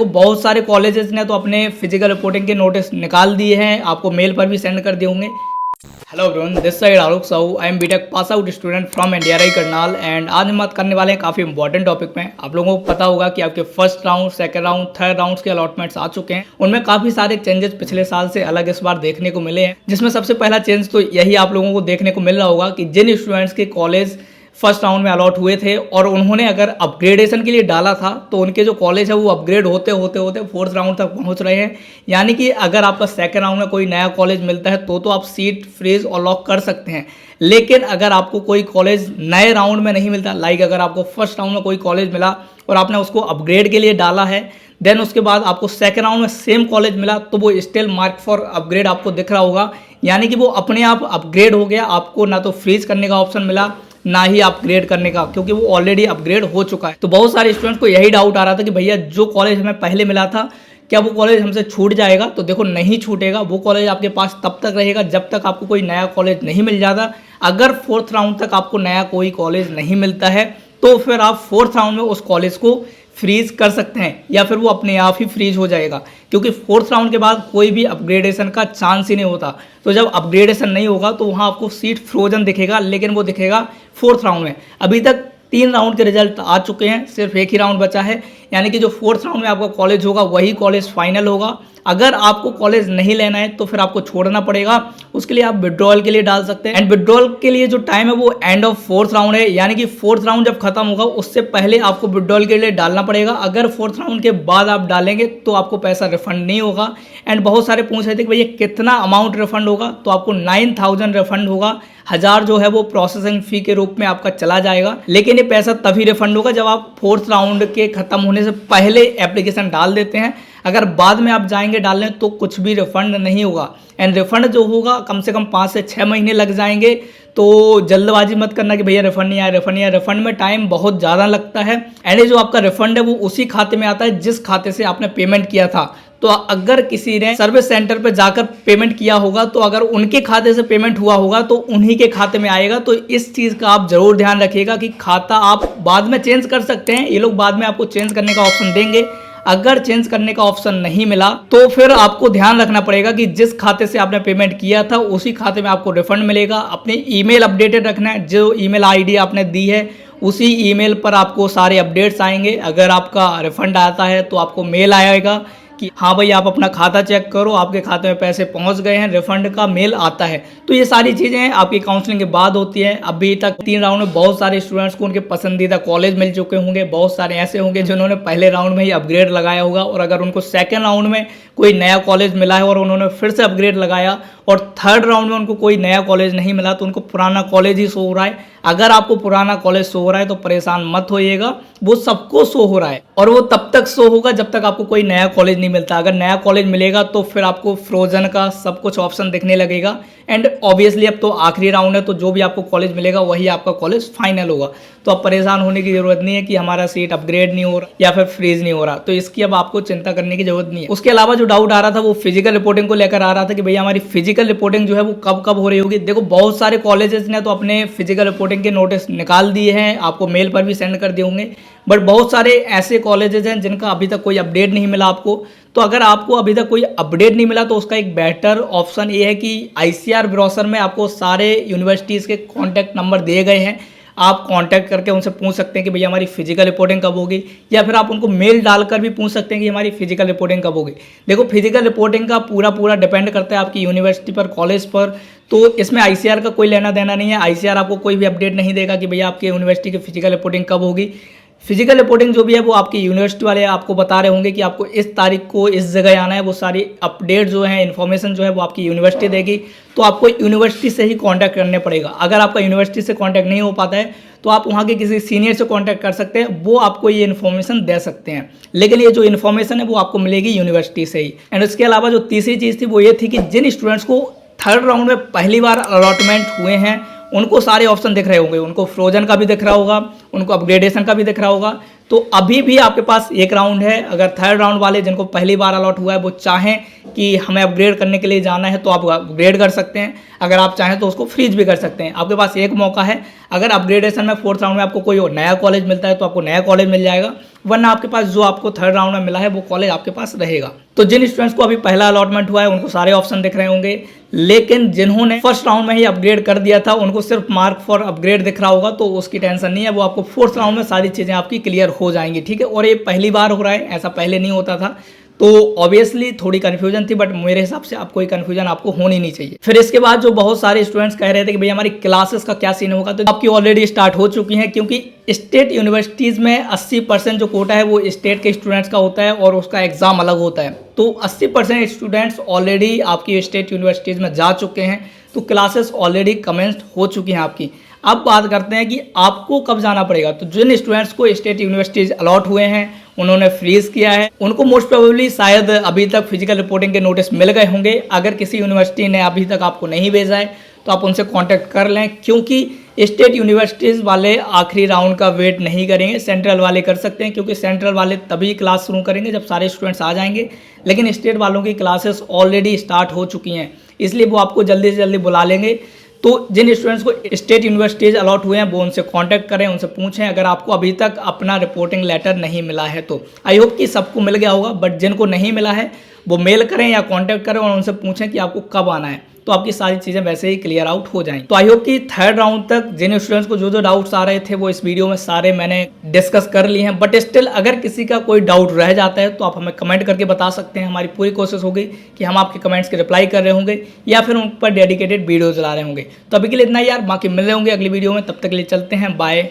तो बहुत सारे कॉलेजेस ने तो अपने फिजिकल रिपोर्टिंग के नोटिस निकाल दिए हैं, आपको मेल पर भी सेंड कर दिए होंगे। Hello everyone, this side Alok Sahu. I am BTech pass out student from NDRI Karnal and आज हम बात करने वाले हैं काफ़ी इंपॉर्टेंट टॉपिक में। आप लोगों को पता होगा कि आपके first round, second round, third round के अलॉटमेंट्स आ चुके हैं। उनमें काफ़ी सारे चेंजेस पिछले साल से अलग इस बार देखने को मिले हैं, जिसमें सबसे पहला चेंज तो यही आप लोगों को देखने को मिल रहा होगा कि जिन स्टूडेंट्स के कॉलेज फर्स्ट राउंड में अलॉट हुए थे और उन्होंने अगर अपग्रेडेशन के लिए डाला था तो उनके जो कॉलेज है वो अपग्रेड होते होते होते फोर्थ राउंड तक पहुंच रहे हैं। यानी कि अगर आपका सेकंड राउंड में कोई नया कॉलेज मिलता है तो आप सीट फ्रीज और लॉक कर सकते हैं। लेकिन अगर आपको कोई कॉलेज नए राउंड में नहीं मिलता, लाइक अगर आपको फर्स्ट राउंड में कोई कॉलेज मिला और आपने उसको अपग्रेड के लिए डाला है, देन उसके बाद आपको सेकंड राउंड में सेम कॉलेज मिला तो वो स्टिल मार्क फॉर अपग्रेड आपको दिख रहा होगा। यानी कि वो अपने आप अपग्रेड हो गया, आपको ना तो फ्रीज करने का ऑप्शन मिला ना ही अपग्रेड करने का, क्योंकि वो ऑलरेडी अपग्रेड हो चुका है। तो बहुत सारे स्टूडेंट्स को यही डाउट आ रहा था कि भैया जो कॉलेज हमें पहले मिला था क्या वो कॉलेज हमसे छूट जाएगा। तो देखो, नहीं छूटेगा, वो कॉलेज आपके पास तब तक रहेगा जब तक आपको कोई नया कॉलेज नहीं मिल जाता। अगर फोर्थ राउंड तक आपको नया कोई कॉलेज नहीं मिलता है तो फिर आप फोर्थ राउंड में उस कॉलेज को फ्रीज कर सकते हैं या फिर वो अपने आप ही फ्रीज हो जाएगा, क्योंकि फोर्थ राउंड के बाद कोई भी अपग्रेडेशन का चांस ही नहीं होता। तो जब अपग्रेडेशन नहीं होगा तो वहाँ आपको सीट फ्रोजन दिखेगा, लेकिन वो दिखेगा फोर्थ राउंड में। अभी तक 3 राउंड के रिजल्ट आ चुके हैं, सिर्फ एक ही राउंड बचा है। यानी कि जो फोर्थ राउंड में आपका कॉलेज होगा वही कॉलेज फाइनल होगा। अगर आपको कॉलेज नहीं लेना है तो फिर आपको छोड़ना पड़ेगा, उसके लिए आप विड्रॉल के लिए डाल सकते हैं। एंड विड्रॉल के लिए जो टाइम है वो एंड ऑफ फोर्थ राउंड है, यानी कि फोर्थ राउंड जब खत्म होगा उससे पहले आपको विड्रॉल के लिए डालना पड़ेगा। अगर फोर्थ राउंड के बाद आप डालेंगे तो आपको पैसा रिफंड नहीं होगा। एंड बहुत सारे पूछ रहे थे कि भैया कितना अमाउंट रिफंड होगा, तो आपको 9000 रिफंड होगा। 1000 जो है वो प्रोसेसिंग फी के रूप में आपका चला जाएगा, लेकिन ये पैसा तभी रिफंड होगा जब आप फोर्थ राउंड के खत्म होने से पहले एप्लीकेशन डाल देते हैं। अगर बाद में आप जाएंगे डालने तो कुछ भी रिफंड नहीं होगा। एंड रिफंड जो होगा कम से कम 5 से 6 महीने लग जाएंगे। तो जल्दबाजी मत करना कि भैया रिफंड नहीं आया, रिफंड नहीं आया। रिफंड में टाइम बहुत ज़्यादा लगता है। एंड जो आपका रिफंड है वो उसी खाते में आता है जिस खाते से आपने पेमेंट किया था। तो अगर किसी ने सर्विस सेंटर पे जाकर पेमेंट किया होगा तो अगर उनके खाते से पेमेंट हुआ होगा तो उन्हीं के खाते में आएगा। तो इस चीज़ का आप जरूर ध्यान रखिएगा कि खाता आप बाद में चेंज कर सकते हैं, ये लोग बाद में आपको चेंज करने का ऑप्शन देंगे। अगर चेंज करने का ऑप्शन नहीं मिला तो फिर आपको ध्यान रखना पड़ेगा कि जिस खाते से आपने पेमेंट किया था उसी खाते में आपको रिफंड मिलेगा। अपने ईमेल अपडेटेड रखना है, जो ईमेल आईडी आपने दी है उसी ईमेल पर आपको सारे अपडेट्स आएंगे। अगर आपका रिफंड आता है तो आपको मेल आएगा कि हाँ भाई आप अपना खाता चेक करो, आपके खाते में पैसे पहुंच गए हैं, रिफंड का मेल आता है। तो ये सारी चीज़ें आपकी काउंसलिंग के बाद होती हैं। अभी तक 3 राउंड में बहुत सारे स्टूडेंट्स को उनके पसंदीदा कॉलेज मिल चुके होंगे, बहुत सारे ऐसे होंगे जिन्होंने पहले राउंड में ही अपग्रेड लगाया होगा, और अगर उनको सेकेंड राउंड में कोई नया कॉलेज मिला है और उन्होंने फिर से अपग्रेड लगाया और थर्ड राउंड में उनको कोई नया कॉलेज नहीं मिला तो उनको पुराना कॉलेज ही शो हो रहा है। अगर आपको पुराना कॉलेज शो हो रहा है तो परेशान मत होइएगा, वो सबको शो हो रहा है और वो तब तक शो होगा जब तक आपको कोई नया कॉलेज नहीं मिलता। अगर नया कॉलेज मिलेगा तो फिर आपको फ्रोजन का सब कुछ ऑप्शन दिखने लगेगा। एंड ऑब्वियसली अब तो आखिरी राउंड है तो जो भी आपको कॉलेज मिलेगा वही आपका कॉलेज फाइनल होगा। तो अब परेशान होने की जरूरत नहीं है कि हमारा सीट अपग्रेड नहीं हो रहा या फिर फ्रीज नहीं हो रहा, तो इसकी अब आपको चिंता करने की जरूरत नहीं है। उसके अलावा जो डाउट आ रहा था वो फिजिकल रिपोर्टिंग को लेकर आ रहा था कि भैया हमारी फिजिकल रिपोर्टिंग जो है वो कब कब हो रही होगी। देखो, बहुत सारे कॉलेजेस ने तो अपने फिजिकल रिपोर्टिंग के नोटिस निकाल दिए हैं, आपको मेल पर भी सेंड कर दिए होंगे। बट बहुत सारे ऐसे कॉलेजेस हैं जिनका अभी तक कोई अपडेट नहीं मिला आपको। तो अगर आपको अभी तक कोई अपडेट नहीं मिला तो उसका एक बेटर ऑप्शन ये है कि ICR ब्राउज़र में आपको सारे यूनिवर्सिटीज़ के कॉन्टैक्ट नंबर दिए गए हैं। आप कांटेक्ट करके उनसे पूछ सकते हैं कि भैया हमारी फिजिकल रिपोर्टिंग कब होगी, या फिर आप उनको मेल डालकर भी पूछ सकते हैं कि हमारी फिजिकल रिपोर्टिंग कब होगी। देखो, फिजिकल रिपोर्टिंग का पूरा डिपेंड करता है आपकी यूनिवर्सिटी पर, कॉलेज पर। तो इसमें ICR का कोई लेना देना नहीं है। ICR आपको कोई भी अपडेट नहीं देगा कि भैया आपकी यूनिवर्सिटी की फिजिकल रिपोर्टिंग कब होगी। फिजिकल रिपोर्टिंग जो भी है वो आपकी यूनिवर्सिटी वाले आपको बता रहे होंगे कि आपको इस तारीख को इस जगह आना है। वो सारी अपडेट जो है, इन्फॉर्मेशन जो है वो आपकी यूनिवर्सिटी देगी। तो आपको यूनिवर्सिटी से ही कांटेक्ट करने पड़ेगा। अगर आपका यूनिवर्सिटी से कांटेक्ट नहीं हो पाता है तो आप वहाँ के किसी सीनियर से कांटेक्ट कर सकते हैं, वो आपको ये इन्फॉर्मेशन दे सकते हैं। लेकिन ये जो इन्फॉर्मेशन है वो आपको मिलेगी यूनिवर्सिटी से ही। एंड उसके अलावा जो तीसरी चीज़ थी वो ये थी कि जिन स्टूडेंट्स को थर्ड राउंड में पहली बार अलॉटमेंट हुए हैं उनको सारे ऑप्शन दिख रहे होंगे। उनको फ्रोजन का भी दिख रहा होगा, उनको अपग्रेडेशन का भी दिख रहा होगा। तो अभी भी आपके पास एक राउंड है। अगर थर्ड राउंड वाले जिनको पहली बार अलॉट हुआ है वो चाहें कि हमें अपग्रेड करने के लिए जाना है तो आप अपग्रेड कर सकते हैं। अगर आप चाहें तो उसको फ्रीज भी कर सकते हैं। आपके पास एक मौका है। अगर अपग्रेडेशन में फोर्थ राउंड में आपको कोई नया कॉलेज मिलता है तो आपको नया कॉलेज मिल जाएगा, वरना आपके पास जो आपको थर्ड राउंड में मिला है वो कॉलेज आपके पास रहेगा। तो जिन स्टूडेंट्स को अभी पहला अलॉटमेंट हुआ है उनको सारे ऑप्शन दिख रहे होंगे, लेकिन जिन्होंने फर्स्ट राउंड में ही अपग्रेड कर दिया था उनको सिर्फ मार्क फॉर अपग्रेड दिख रहा होगा, तो उसकी टेंशन नहीं है, वो आपको फोर्थ राउंड में सारी चीज़ें आपकी क्लियर हो जाएंगी, ठीक है। और ये पहली बार हो रहा है, ऐसा पहले नहीं होता था, तो ऑब्वियसली थोड़ी कन्फ्यूजन थी, बट मेरे हिसाब से आप कोई कन्फ्यूजन आपको होनी नहीं चाहिए। फिर इसके बाद जो बहुत सारे स्टूडेंट्स कह रहे थे कि भैया हमारी क्लासेस का क्या सीन होगा, तो आपकी ऑलरेडी स्टार्ट हो चुकी हैं, क्योंकि स्टेट यूनिवर्सिटीज़ में 80% जो कोटा है वो स्टेट के स्टूडेंट्स का होता है और उसका एग्जाम अलग होता है। तो 80% स्टूडेंट्स ऑलरेडी आपकी स्टेट यूनिवर्सिटीज़ में जा चुके हैं, तो क्लासेस ऑलरेडी कमेंस्ड हो चुकी हैं आपकी। अब बात करते हैं कि आपको कब जाना पड़ेगा। तो जिन स्टूडेंट्स को स्टेट यूनिवर्सिटीज अलॉट हुए हैं, उन्होंने फ्रीज किया है, उनको मोस्ट प्रोबेबली शायद अभी तक फिजिकल रिपोर्टिंग के नोटिस मिल गए होंगे। अगर किसी यूनिवर्सिटी ने अभी तक आपको नहीं भेजा है तो आप उनसे कांटेक्ट कर लें, क्योंकि स्टेट यूनिवर्सिटीज़ वाले आखिरी राउंड का वेट नहीं करेंगे, सेंट्रल वाले कर सकते हैं, क्योंकि सेंट्रल वाले तभी क्लास शुरू करेंगे जब सारे स्टूडेंट्स आ जाएंगे, लेकिन स्टेट वालों की क्लासेस ऑलरेडी स्टार्ट हो चुकी हैं, इसलिए वो आपको जल्दी से जल्दी बुला लेंगे। तो जिन स्टूडेंट्स को स्टेट यूनिवर्सिटीज़ अलॉट हुए हैं वो उनसे कांटेक्ट करें, उनसे पूछें अगर आपको अभी तक अपना रिपोर्टिंग लेटर नहीं मिला है तो। आई होप कि सबको मिल गया होगा, बट जिनको नहीं मिला है वो मेल करें या कांटेक्ट करें और उनसे पूछें कि आपको कब आना है, तो आपकी सारी चीज़ें वैसे ही क्लियर आउट हो जाएंगी। तो आई होप कि थर्ड राउंड तक जिन स्टूडेंट्स को जो जो डाउट्स आ रहे थे वो इस वीडियो में सारे मैंने डिस्कस कर लिए हैं, बट स्टिल अगर किसी का कोई डाउट रह जाता है तो आप हमें कमेंट करके बता सकते हैं। हमारी पूरी कोशिश होगी कि हम आपके कमेंट्स के रिप्लाई कर रहे होंगे या फिर उन पर डेडिकेटेड वीडियो चला रहे होंगे। तो अभी के लिए इतना ही यार, बाकी मिल रहे होंगे अगली वीडियो में, तब तक के लिए चलते हैं, बाय।